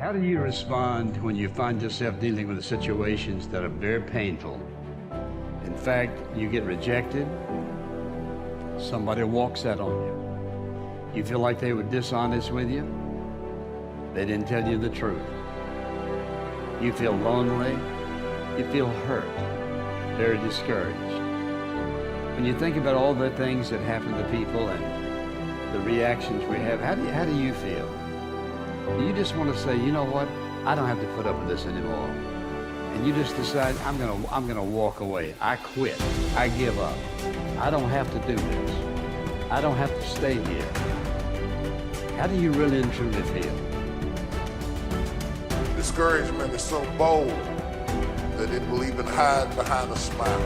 How do you respond when you find yourself dealing with situations that are very painful? In fact, you get rejected, somebody walks out on you. You feel like they were dishonest with you, they didn't tell you the truth. You feel lonely, you feel hurt, very discouraged. When you think about all the things that happen to people and the reactions we have, how do you feel? Do you just want to say, you know what, I don't have to put up with this anymore? And you just decide, I'm gonna walk away. I quit. I give up. I don't have to do this. I don't have to stay here. How do you really and truly feel? Discouragement is so bold that it will even hide behind a smile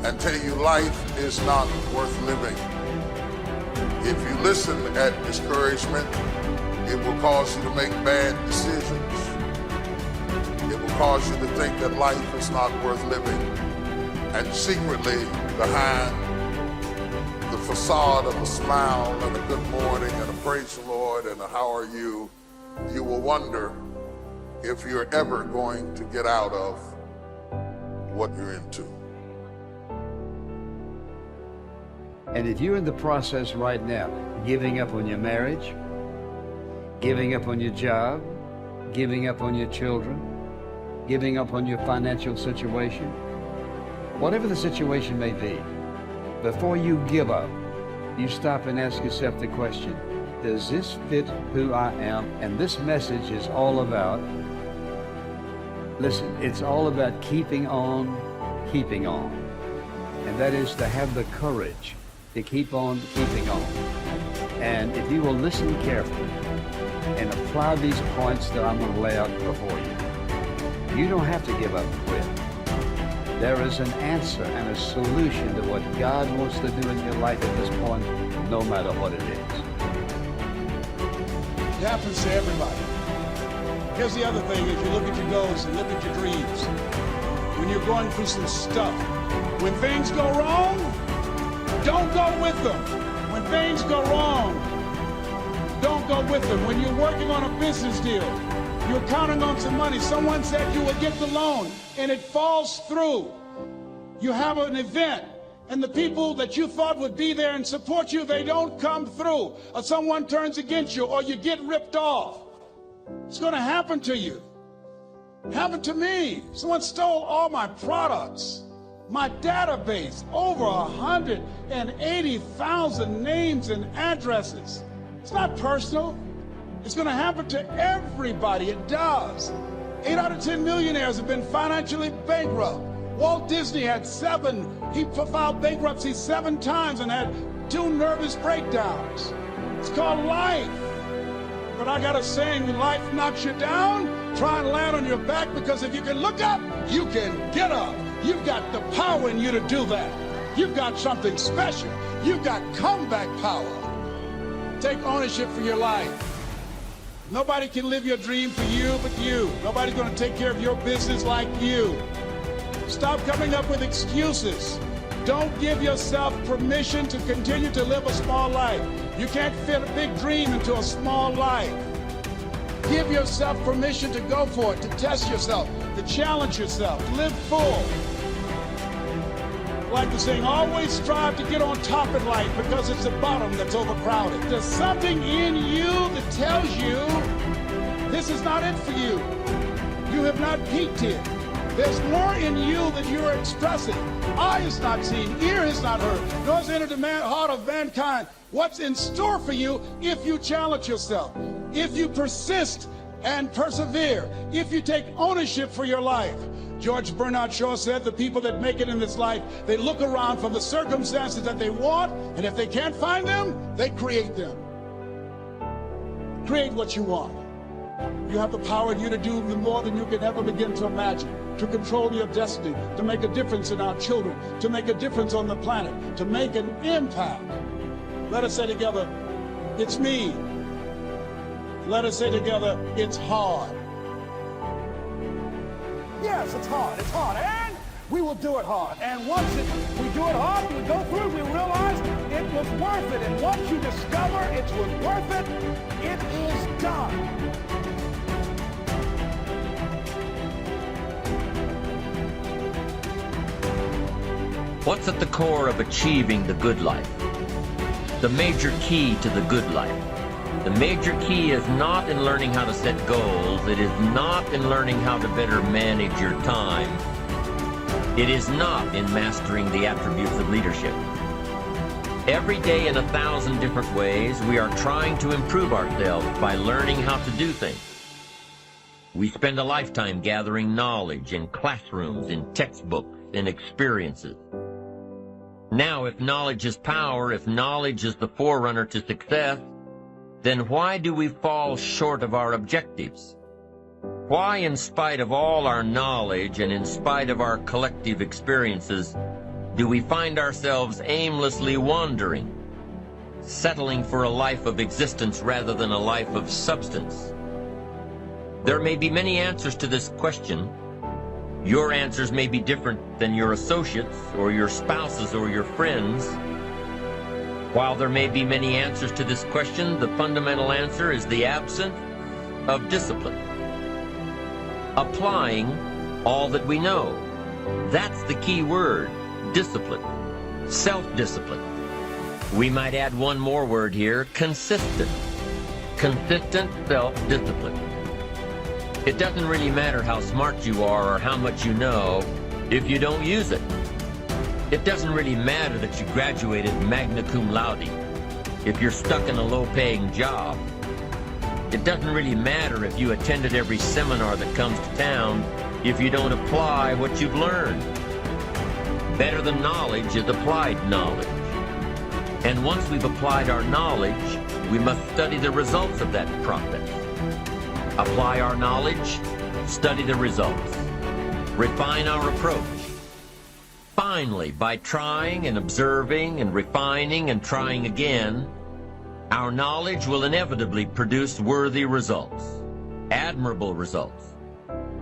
and tell you life is not worth living. If you listen at discouragement, it will cause you to make bad decisions. It will cause you to think that life is not worth living. And secretly, behind the facade of a smile and a good morning and a praise the Lord and a how are you, you will wonder if you're ever going to get out of what you're into. And if you're in the process right now, giving up on your marriage, giving up on your job, giving up on your children, giving up on your financial situation, whatever the situation may be, before you give up, you stop and ask yourself the question, does this fit who I am? And this message is all about, listen, it's all about keeping on. And that is to have the courage to keep on keeping on. And if you will listen carefully and apply these points that I'm going to lay out before you, you don't have to give up and quit. There is an answer and a solution to what God wants to do in your life at this point, no matter what it is. It happens to everybody. Here's the other thing, if you look at your goals and look at your dreams, when you're going through some stuff, when things go wrong, don't go with them. When things go wrong, don't go with them. When you're working on a business deal, you're counting on some money. Someone said you would get the loan, and it falls through. You have an event, and the people that you thought would be there and support you, they don't come through. Or someone turns against you, or you get ripped off. It's going to happen to you. It happened to me. Someone stole all my products. My database, over 180,000 names and addresses. It's not personal. It's going to happen to everybody. It does. 8 out of 10 millionaires have been financially bankrupt. Walt Disney had 7. He filed bankruptcy 7 times and had 2 nervous breakdowns. It's called life. But I got a saying, when life knocks you down, try and land on your back, because if you can look up, you can get up. You've got the power in you to do that. You've got something special. You've got comeback power. Take ownership for your life. Nobody can live your dream for you but you. Nobody's going to take care of your business like you. Stop coming up with excuses. Don't give yourself permission to continue to live a small life. You can't fit a big dream into a small life. Give yourself permission to go for it, to test yourself, to challenge yourself, to live full. Like the saying, always strive to get on top in life, because it's the bottom that's overcrowded. There's something in you that tells you this is not it for you. You have not peaked here. There's more in you than you're expressing. Eye is not seen, ear is not heard, nor has entered the heart of mankind what's in store for you if you challenge yourself, if you persist and persevere, if you take ownership for your life. George Bernard Shaw said the people that make it in this life, they look around for the circumstances that they want, and if they can't find them, they create them. Create what you want. You have the power in you to do more than you can ever begin to imagine, to control your destiny, to make a difference in our children, to make a difference on the planet, to make an impact. Let us say together, it's me. Let us say together, it's hard. Yes, it's hard, and we will do it hard. And once we do it hard, we go through it, we realize it was worth it. And once you discover it was worth it, it is done. What's at the core of achieving the good life? The major key to the good life. The major key is not in learning how to set goals. It is not in learning how to better manage your time. It is not in mastering the attributes of leadership. Every day in 1,000 different ways, we are trying to improve ourselves by learning how to do things. We spend a lifetime gathering knowledge in classrooms, in textbooks, in experiences. Now, if knowledge is power, if knowledge is the forerunner to success, then why do we fall short of our objectives? Why, in spite of all our knowledge and in spite of our collective experiences, do we find ourselves aimlessly wandering, settling for a life of existence rather than a life of substance? There may be many answers to this question. Your answers may be different than your associates or your spouses or your friends. While there may be many answers to this question, the fundamental answer is the absence of discipline. Applying all that we know. That's the key word, discipline, self-discipline. We might add one more word here, consistent. Consistent self-discipline. It doesn't really matter how smart you are or how much you know if you don't use it. It doesn't really matter that you graduated magna cum laude if you're stuck in a low-paying job. It doesn't really matter if you attended every seminar that comes to town if you don't apply what you've learned. Better than knowledge is applied knowledge. And once we've applied our knowledge, we must study the results of that process. Apply our knowledge, study the results. Refine our approach. Finally, by trying and observing and refining and trying again, our knowledge will inevitably produce worthy results, admirable results.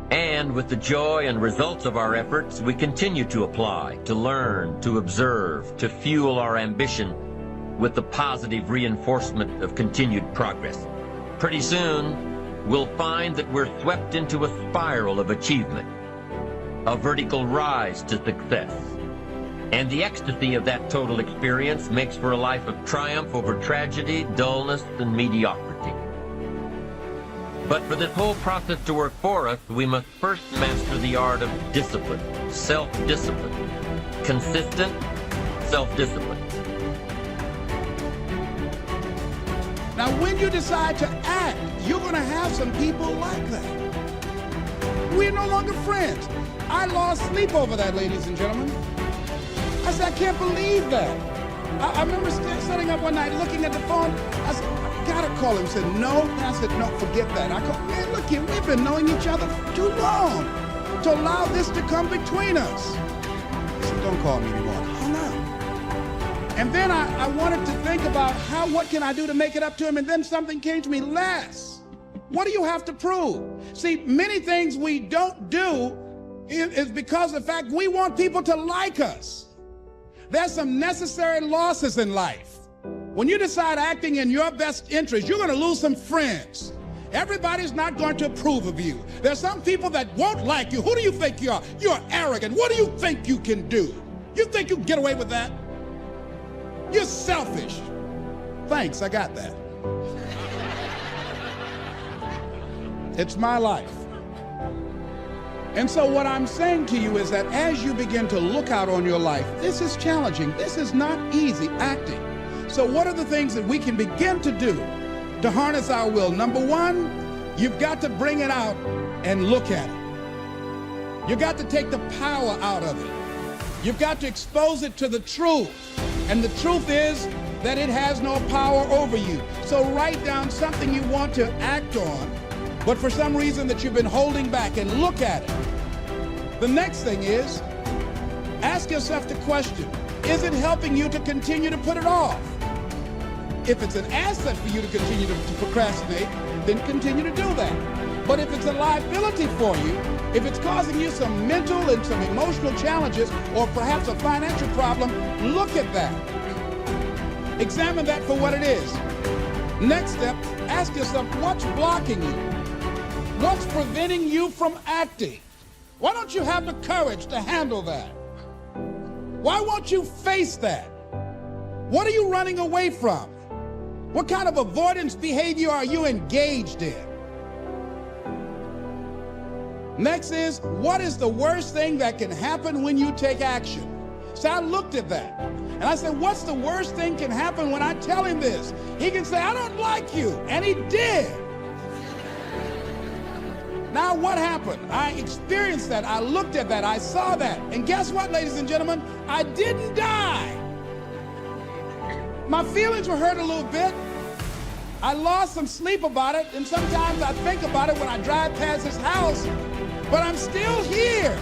And with the joy and results of our efforts, we continue to apply, to learn, to observe, to fuel our ambition with the positive reinforcement of continued progress. Pretty soon, we'll find that we're swept into a spiral of achievement, a vertical rise to success. And the ecstasy of that total experience makes for a life of triumph over tragedy, dullness, and mediocrity. But for this whole process to work for us, we must first master the art of discipline, self-discipline, consistent self-discipline. Now, when you decide to act, you're going to have some people like that. We're no longer friends. I lost sleep over that, ladies and gentlemen. I said, I can't believe that. I remember sitting up one night looking at the phone. I said, I gotta call him. He said, no. And I said, no, forget that. I called, man, look here, we've been knowing each other for too long to allow this to come between us. He said, don't call me anymore. Hung up. And then I wanted to think about what can I do to make it up to him? And then something came to me, Les, what do you have to prove? See, many things we don't do is because of the fact we want people to like us. There's some necessary losses in life. When you decide acting in your best interest, you're going to lose some friends. Everybody's not going to approve of you. There's some people that won't like you. Who do you think you are? You're arrogant. What do you think you can do? You think you can get away with that? You're selfish. Thanks, I got that. It's my life. And so what I'm saying to you is that as you begin to look out on your life, this is challenging. This is not easy acting. So what are the things that we can begin to do to harness our will? Number one, you've got to bring it out and look at it. You've got to take the power out of it. You've got to expose it to the truth. And the truth is that it has no power over you. So write down something you want to act on, but for some reason that you've been holding back, and look at it. The next thing is, ask yourself the question, is it helping you to continue to put it off? If it's an asset for you to continue to procrastinate, then continue to do that. But if it's a liability for you, if it's causing you some mental and some emotional challenges, or perhaps a financial problem, look at that. Examine that for what it is. Next step, ask yourself, what's blocking you? What's preventing you from acting? Why don't you have the courage to handle that? Why won't you face that? What are you running away from? What kind of avoidance behavior are you engaged in? Next is, what is the worst thing that can happen when you take action? So I looked at that, and I said, what's the worst thing can happen when I tell him this? He can say, I don't like you, and he did. Now what happened? I experienced that, I looked at that, I saw that, and guess what, ladies and gentlemen? I didn't die. My feelings were hurt a little bit. I lost some sleep about it, and sometimes I think about it when I drive past his house, but I'm still here.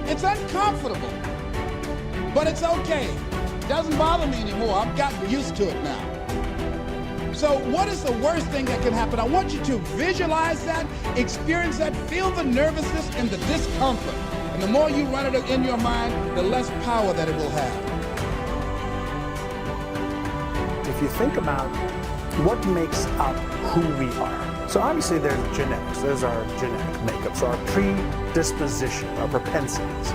It's uncomfortable, but it's okay. It doesn't bother me anymore. I've gotten used to it now. So what is the worst thing that can happen? I want you to visualize that, experience that, feel the nervousness and the discomfort. And the more you run it in your mind, the less power that it will have. If you think about what makes up who we are. So obviously there's genetics, there's our genetic makeup, so our predisposition, our propensities.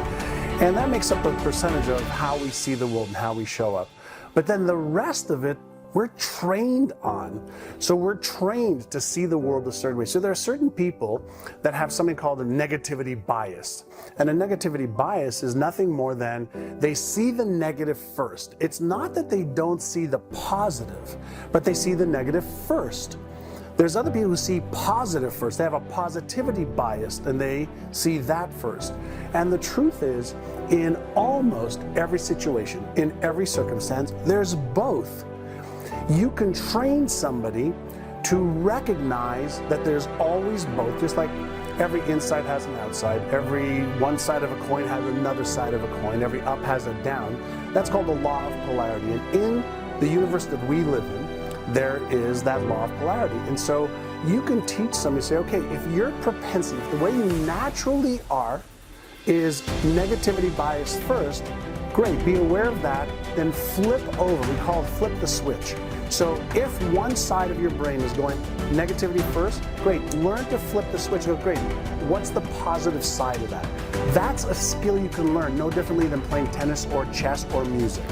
And that makes up a percentage of how we see the world and how we show up. But then the rest of it, we're trained on. So we're trained to see the world a certain way. So there are certain people that have something called a negativity bias. And a negativity bias is nothing more than they see the negative first. It's not that they don't see the positive, but they see the negative first. There's other people who see positive first. They have a positivity bias and they see that first. And the truth is, in almost every situation, in every circumstance, there's both. You can train somebody to recognize that there's always both, just like every inside has an outside, every one side of a coin has another side of a coin, every up has a down. That's called the law of polarity. And in the universe that we live in, there is that law of polarity. And so you can teach somebody, say, okay, if your propensity, if the way you naturally are is negativity bias first, great, be aware of that, then flip over. We call it flip the switch. So if one side of your brain is going negativity first, great, learn to flip the switch. Go, great, what's the positive side of that? That's a skill you can learn no differently than playing tennis or chess or music.